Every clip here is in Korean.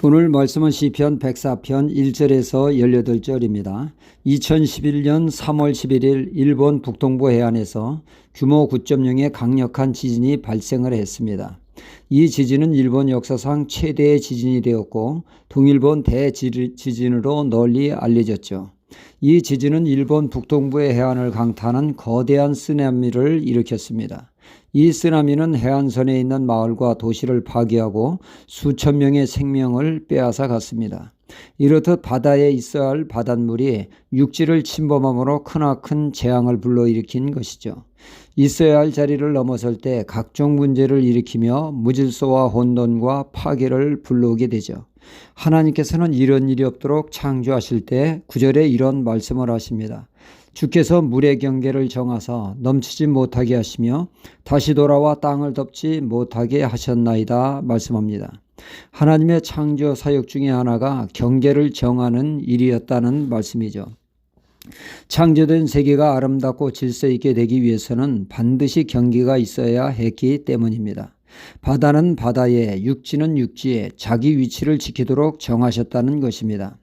오늘 말씀은 시편 104편 1절에서 18절입니다. 2011년 3월 11일 일본 북동부 해안에서 규모 9.0의 강력한 지진이 발생을 했습니다. 이 지진은 일본 역사상 최대의 지진이 되었고 동일본 대지진으로 널리 알려졌죠. 이 지진은 일본 북동부의 해안을 강타하는 거대한 쓰나미를 일으켰습니다. 이 쓰나미는 해안선에 있는 마을과 도시를 파괴하고 수천 명의 생명을 빼앗아 갔습니다. 이렇듯 바다에 있어야 할 바닷물이 육지를 침범함으로 크나큰 재앙을 불러일으킨 것이죠. 있어야 할 자리를 넘어설 때 각종 문제를 일으키며 무질서와 혼돈과 파괴를 불러오게 되죠. 하나님께서는 이런 일이 없도록 창조하실 때 9절에 이런 말씀을 하십니다. 주께서 물의 경계를 정하사 넘치지 못하게 하시며 다시 돌아와 땅을 덮지 못하게 하셨나이다 말씀합니다. 하나님의 창조 사역 중에 하나가 경계를 정하는 일이었다는 말씀이죠. 창조된 세계가 아름답고 질서 있게 되기 위해서는 반드시 경계가 있어야 했기 때문입니다. 바다는 바다에, 육지는 육지에 자기 위치를 지키도록 정하셨다는 것입니다.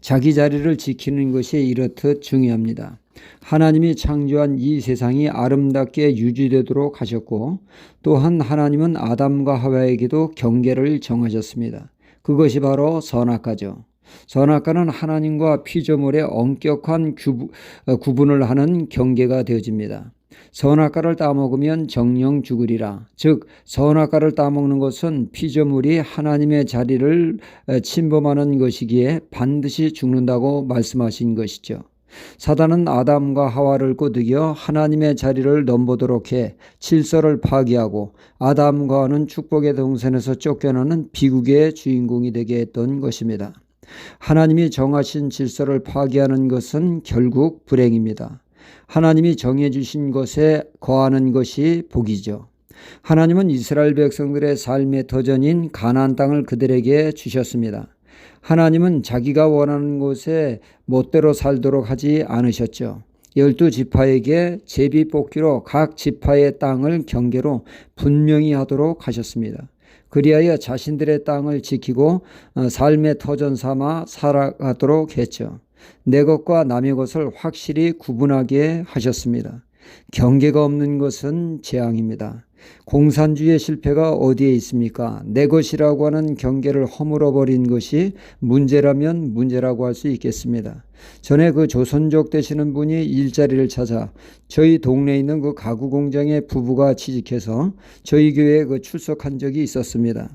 자기 자리를 지키는 것이 이렇듯 중요합니다. 하나님이 창조한 이 세상이 아름답게 유지되도록 하셨고 또한 하나님은 아담과 하와에게도 경계를 정하셨습니다. 그것이 바로 선악과죠. 선악과는 하나님과 피조물의 엄격한 구분을 하는 경계가 되어집니다. 선악과를 따먹으면 정령 죽으리라. 즉 선악과를 따먹는 것은 피조물이 하나님의 자리를 침범하는 것이기에 반드시 죽는다고 말씀하신 것이죠. 사단은 아담과 하와를 꼬드겨 하나님의 자리를 넘보도록 해 질서를 파괴하고 아담과 하와는 축복의 동산에서 쫓겨나는 비극의 주인공이 되게 했던 것입니다. 하나님이 정하신 질서를 파괴하는 것은 결국 불행입니다. 하나님이 정해주신 것에 거하는 것이 복이죠. 하나님은 이스라엘 백성들의 삶의 터전인 가나안 땅을 그들에게 주셨습니다. 하나님은 자기가 원하는 곳에 멋대로 살도록 하지 않으셨죠. 12지파에게 제비뽑기로 각 지파의 땅을 경계로 분명히 하도록 하셨습니다. 그리하여 자신들의 땅을 지키고 삶의 터전 삼아 살아가도록 했죠. 내 것과 남의 것을 확실히 구분하게 하셨습니다. 경계가 없는 것은 재앙입니다. 공산주의의 실패가 어디에 있습니까? 내 것이라고 하는 경계를 허물어버린 것이 문제라면 문제라고 할 수 있겠습니다. 전에 그 조선족 되시는 분이 일자리를 찾아 저희 동네에 있는 그 가구 공장에 부부가 취직해서 저희 교회에 출석한 적이 있었습니다.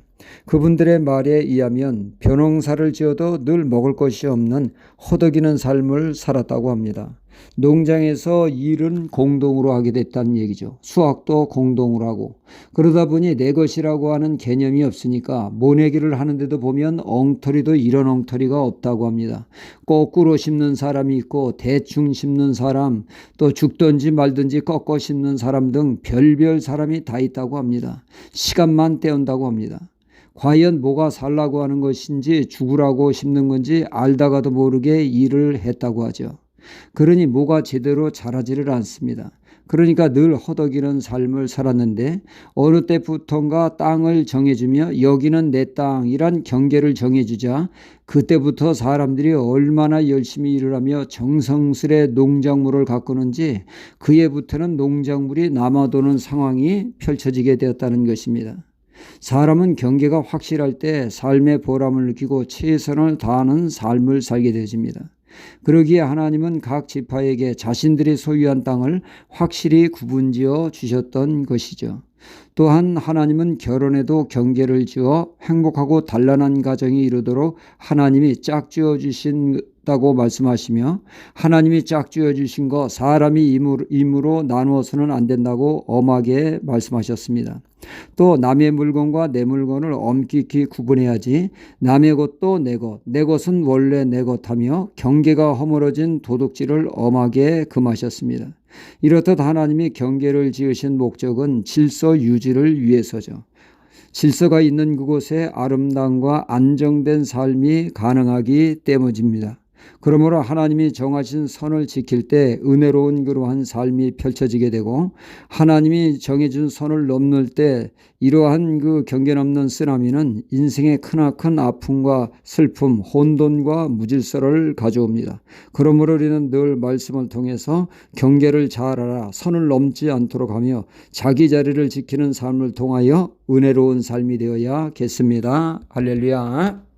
그분들의 말에 의하면 벼농사를 지어도 늘 먹을 것이 없는 허덕이는 삶을 살았다고 합니다. 농장에서 일은 공동으로 하게 됐다는 얘기죠. 수학도 공동으로 하고 그러다 보니 내 것이라고 하는 개념이 없으니까 모내기를 하는데도 보면 엉터리도 이런 엉터리가 없다고 합니다. 거꾸로 심는 사람이 있고 대충 심는 사람, 또 죽든지 말든지 꺾어 심는 사람 등 별별 사람이 다 있다고 합니다. 시간만 때운다고 합니다. 과연 뭐가 살라고 하는 것인지 죽으라고 심는 건지 알다가도 모르게 일을 했다고 하죠. 그러니 뭐가 제대로 자라지를 않습니다. 그러니까 늘 허덕이는 삶을 살았는데 어느 때부턴가 땅을 정해주며 여기는 내 땅이란 경계를 정해주자 그때부터 사람들이 얼마나 열심히 일을 하며 정성스레 농작물을 가꾸는지 그해부터는 농작물이 남아도는 상황이 펼쳐지게 되었다는 것입니다. 사람은 경계가 확실할 때 삶의 보람을 느끼고 최선을 다하는 삶을 살게 되어집니다. 그러기에 하나님은 각 지파에게 자신들이 소유한 땅을 확실히 구분지어 주셨던 것이죠. 또한 하나님은 결혼에도 경계를 지어 행복하고 단란한 가정이 이루도록 하나님이 짝지어 주신다고 말씀하시며 하나님이 짝지어 주신 거 사람이 임으로 나누어서는 안 된다고 엄하게 말씀하셨습니다. 또 남의 물건과 내 물건을 엄격히 구분해야지 남의 것도 내 것, 내 것은 원래 내 것하며 경계가 허물어진 도둑질을 엄하게 금하셨습니다. 이렇듯 하나님이 경계를 지으신 목적은 질서 유지를 위해서죠. 질서가 있는 그곳에 아름다움과 안정된 삶이 가능하기 때문입니다. 그러므로 하나님이 정하신 선을 지킬 때 은혜로운 그러한 삶이 펼쳐지게 되고, 하나님이 정해준 선을 넘을 때 이러한 그 경계 넘는 쓰나미는 인생의 크나큰 아픔과 슬픔, 혼돈과 무질서를 가져옵니다. 그러므로 우리는 늘 말씀을 통해서 경계를 잘 알아 선을 넘지 않도록 하며 자기 자리를 지키는 삶을 통하여 은혜로운 삶이 되어야겠습니다. 할렐루야.